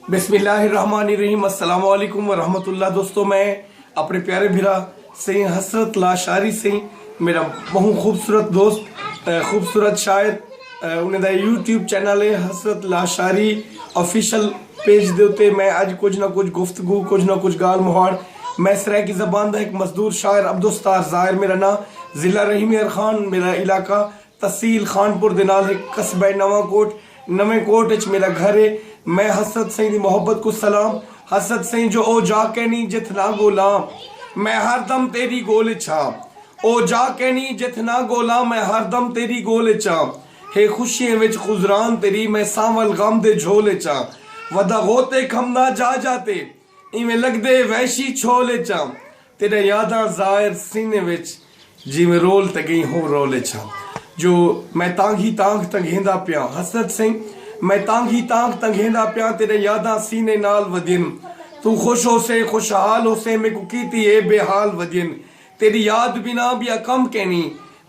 बिस्मिल्लाहिर्रहमानिर्रहीम, अस्सलाम वालेकुम व रहमतुल्लाह। दोस्तों, मैं अपने प्यारे भिरा से हसरत लाशारी से मेरा बहुत खूबसूरत दोस्त, खूबसूरत शायर, उन्हें यूट्यूब चैनल है हसरत लाशारी ऑफिशियल पेज दे उत्ते मैं अज कुछ ना कुछ गुफ्तगू कुछ ना कुछ गाल मुहाड़ मैं सराय की जबान का एक मजदूर शायर अब्दुस्तार ज़ाहिर मेरा नाम, ज़िला रहीम खान मेरा इलाका, तहसील खानपुर दे नाल है, कस्बा नवें कोट मेरा घर है। मैं हसरत सही दी मोहब्बत को सलाम। हसरत सही जो ओ जाके नी जित ना गोलाम, मैं हरदम तेरी गोल चा। ओ जाके नी जित ना गोलाम, मैं हरदम तेरी गोल चा। हे खुशियां विच गुजरान तेरी, मैं सावल गम दे झोले चा। वदा होते खम ना जा जाते, इवें लगदे वैशी छोले चा। तेरे यादा ज़ाहिर सीने विच जिवें रोल ते गई हो रोले चा। जो मैं तांगी तांग तंगेंदा पिया हसरत सिंह, मैं तांगी तांग तंगेंदा पिया, तेरे यादा सीने नाल वदिन। तू खुश हो से खुशहाल हो से, मैं को कीती ए बेहाल वदिन। तेरी याद बिना भी कम कहनी,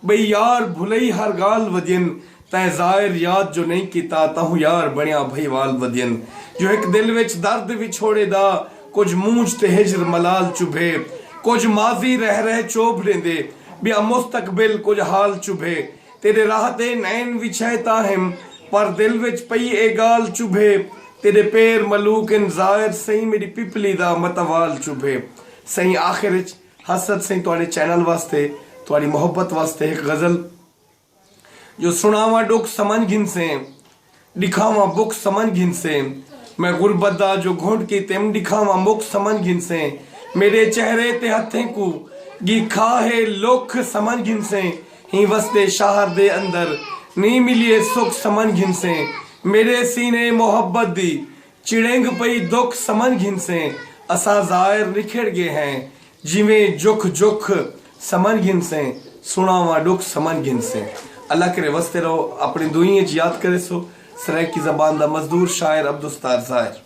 बई यार भुलई हर गाल वदिन। तै ज़ाहिर याद जो नहीं कीता, ताहू यार बनिया भईवाल वदिन। जो एक दिल विच दर्द विछोड़े दा, कुछ मूंझ ते हिजर मलाल चुभे। कुछ माजी रह चोभ लेंदे, बिया मुस्तकबिल कुछ हाल चुभे। तेरे राह ते नैन विछैता हिम, पर दिल विच पई ए गाल चुभे। तेरे पैर मलूक इन ज़ाहिर सही, मेरी पिपली दा मतवाल चुभे। सही आखिर विच हसरत सही तुहाडे चैनल वास्ते, तुहाडी मोहब्बत वास्ते एक गजल जो सुनावा डुक समझ घिन से, दिखावा बुक समझ घिन से। मैं गुरबत दा जो घुंट की तेम दिखावा मुख समझ घिन से। मेरे चेहरे ते हथें को गी खाहे लोख समझ घिन से। ही वसते शहर दे अंदर नी मिलिए सुख समझ घिन से। मेरे सीने मोहब्बत दी चिड़ेंग पई दुख समझ घिन से। असा ज़ाहिर निखड़ गए हैं, जिवें जुख जुख समझ घिन से। सुनावा दुख समझ घिन से। अल्लाह करे वसते रहो, अपनी दुनिया याद करे सो। सराय की जबान दा मजदूर शायर अब्दुस्तार ज़ाहिर।